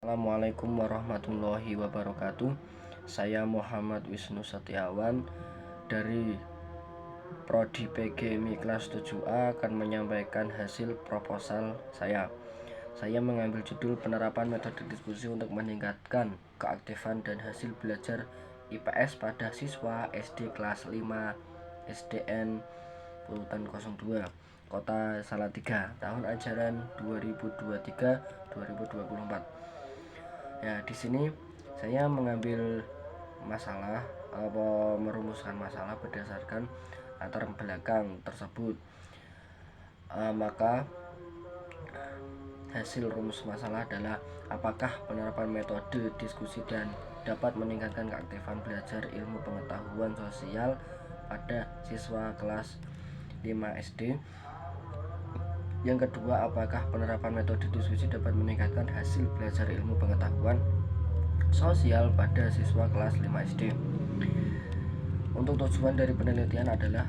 Assalamualaikum warahmatullahi wabarakatuh. Saya Muhammad Wisnu Setiawan dari Prodi PGMI kelas 7A akan menyampaikan hasil proposal saya. Saya mengambil judul penerapan metode diskusi untuk meningkatkan keaktifan dan hasil belajar IPS pada siswa SD kelas 5 SDN Pulutan 02 Kota Salatiga tahun ajaran 2023-2024. Ya, di sini saya mengambil masalah merumuskan masalah berdasarkan latar belakang tersebut. Maka hasil rumus masalah adalah apakah penerapan metode diskusi dan dapat meningkatkan keaktifan belajar ilmu pengetahuan sosial pada siswa kelas 5 SD. Yang kedua, apakah penerapan metode diskusi dapat meningkatkan hasil belajar ilmu pengetahuan sosial pada siswa kelas 5 SD. Untuk tujuan dari penelitian adalah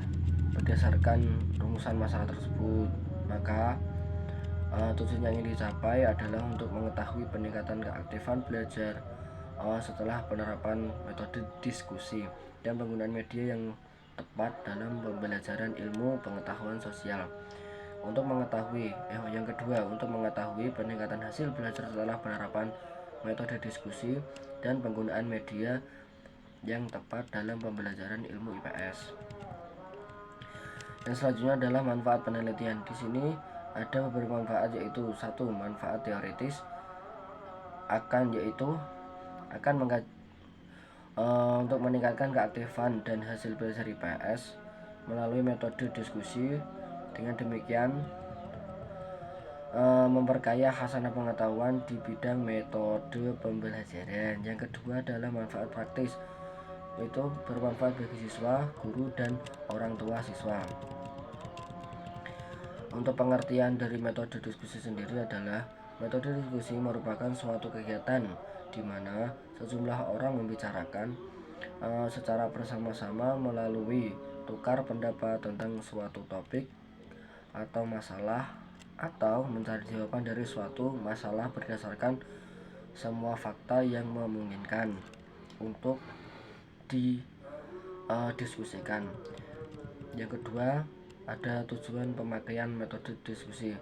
berdasarkan rumusan masalah tersebut, maka tujuan yang ingin dicapai adalah untuk mengetahui peningkatan keaktifan belajar setelah penerapan metode diskusi dan penggunaan media yang tepat dalam pembelajaran ilmu pengetahuan sosial. Untuk mengetahui peningkatan hasil belajar setelah penerapan metode diskusi dan penggunaan media yang tepat dalam pembelajaran ilmu IPS. Yang selanjutnya adalah manfaat penelitian. Di sini ada beberapa manfaat, yaitu satu, manfaat teoritis untuk meningkatkan keaktifan dan hasil belajar IPS melalui metode diskusi. Dengan demikian memperkaya khasanah pengetahuan di bidang metode pembelajaran. Yang kedua adalah manfaat praktis, yaitu bermanfaat bagi siswa, guru, dan orang tua siswa. Untuk pengertian dari metode diskusi sendiri adalah metode diskusi merupakan suatu kegiatan di mana sejumlah orang membicarakan secara bersama-sama melalui tukar pendapat tentang suatu topik atau masalah, atau mencari jawaban dari suatu masalah berdasarkan semua fakta yang memungkinkan untuk didiskusikan. Yang kedua, ada tujuan pemakaian metode diskusi.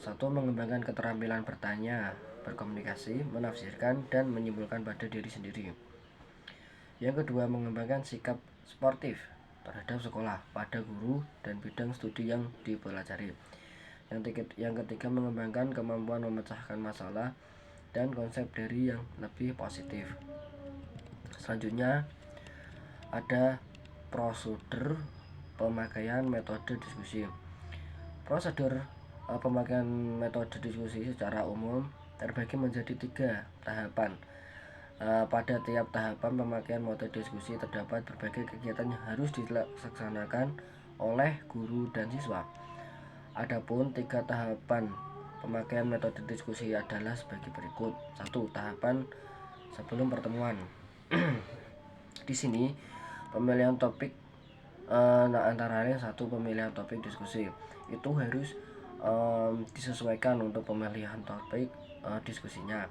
Satu, mengembangkan keterampilan bertanya, berkomunikasi, menafsirkan, dan menyimpulkan pada diri sendiri. Yang kedua, mengembangkan sikap sportif terhadap sekolah, pada guru, dan bidang studi yang dipelajari. Yang ketiga, mengembangkan kemampuan memecahkan masalah dan konsep dari yang lebih positif. Selanjutnya ada prosedur pemakaian metode diskusi. Prosedur pemakaian metode diskusi secara umum terbagi menjadi 3 tahapan. Pada tiap tahapan pemakaian metode diskusi terdapat berbagai kegiatan yang harus dilaksanakan oleh guru dan siswa. Adapun 3 tahapan pemakaian metode diskusi adalah sebagai berikut. 1. Tahapan sebelum pertemuan. Di sini pemilihan topik, antara lain 1. Pemilihan topik diskusi itu harus disesuaikan untuk pemilihan topik diskusinya.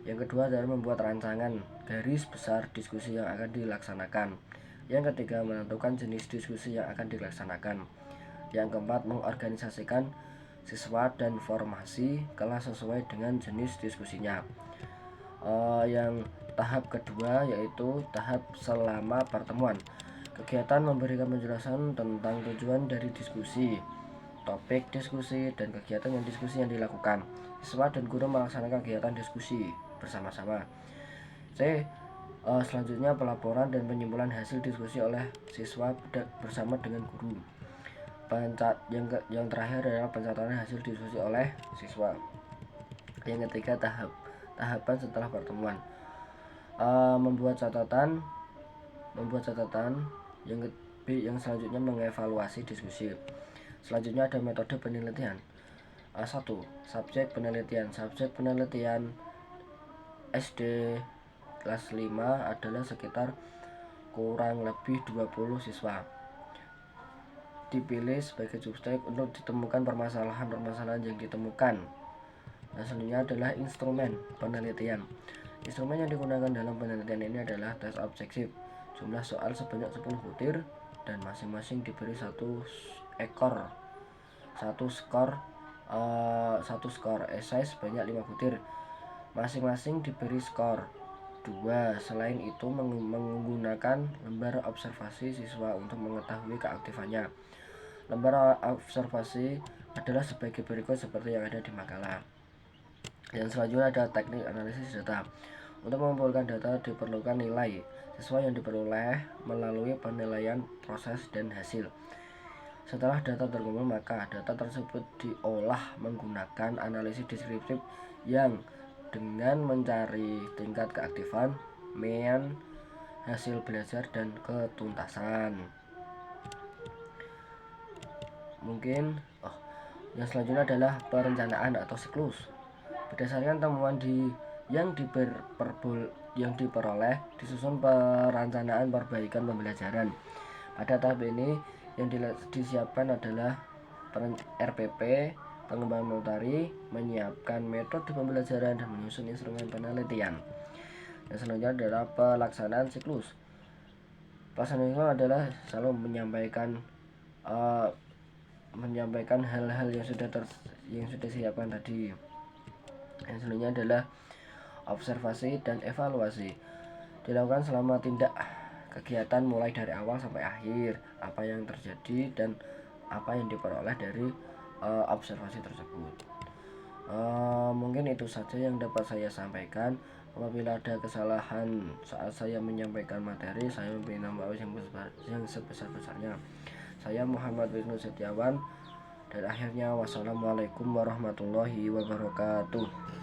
Yang kedua adalah membuat rancangan garis besar diskusi yang akan dilaksanakan. Yang ketiga, menentukan jenis diskusi yang akan dilaksanakan. Yang keempat, mengorganisasikan siswa dan formasi kelas sesuai dengan jenis diskusinya. Yang tahap kedua yaitu tahap selama pertemuan. Kegiatan memberikan penjelasan tentang tujuan dari diskusi, topik diskusi, dan kegiatan diskusi yang dilakukan. Siswa dan guru melaksanakan kegiatan diskusi bersama-sama. Selanjutnya pelaporan dan penyimpulan hasil diskusi oleh siswa bersama dengan guru. Yang terakhir adalah pencatatan hasil diskusi oleh siswa. Yang ketiga, tahapan setelah pertemuan. Membuat catatan. Yang selanjutnya mengevaluasi diskusi. Selanjutnya ada metode penelitian. 1. Subjek penelitian. Subjek penelitian SD kelas 5 adalah sekitar kurang lebih 20 siswa. Dipilih sebagai subjek untuk ditemukan permasalahan yang ditemukan Nah, selanjutnya adalah instrumen penelitian. Instrumen yang digunakan dalam penelitian ini adalah tes objektif. Jumlah soal sebanyak 10 butir dan masing-masing diberi satu skor esai sebanyak 5 butir. Masing-masing diberi skor 2. Selain itu menggunakan lembar observasi siswa untuk mengetahui keaktifannya. Lembar observasi adalah sebagai berikut seperti yang ada di makalah. Yang selanjutnya ada teknik analisis data. Untuk mengumpulkan data diperlukan nilai sesuai yang diperoleh melalui penilaian proses dan hasil. Setelah data terkumpul, maka data tersebut diolah menggunakan analisis deskriptif yang dengan mencari tingkat keaktifan, mean, hasil belajar, dan ketuntasan. Yang selanjutnya adalah perencanaan atau siklus. Berdasarkan temuan yang diperoleh, disusun perencanaan perbaikan pembelajaran. Pada tahap ini yang disiapkan adalah RPP, pengembangan materi, menyiapkan metode pembelajaran, dan menyusun instrumen penelitian. Yang selanjutnya adalah pelaksanaan siklus. Pelaksanaan siklus adalah selalu menyampaikan hal-hal yang sudah disiapkan tadi. Yang selanjutnya adalah observasi dan evaluasi. Dilakukan selama tindak kegiatan mulai dari awal sampai akhir, apa yang terjadi dan apa yang diperoleh dari observasi tersebut. Mungkin itu saja yang dapat saya sampaikan. Apabila ada kesalahan saat saya menyampaikan materi, saya minta maaf yang sebesar-besarnya. Saya Muhammad Wisnu Setiawan, dan akhirnya wassalamualaikum warahmatullahi wabarakatuh.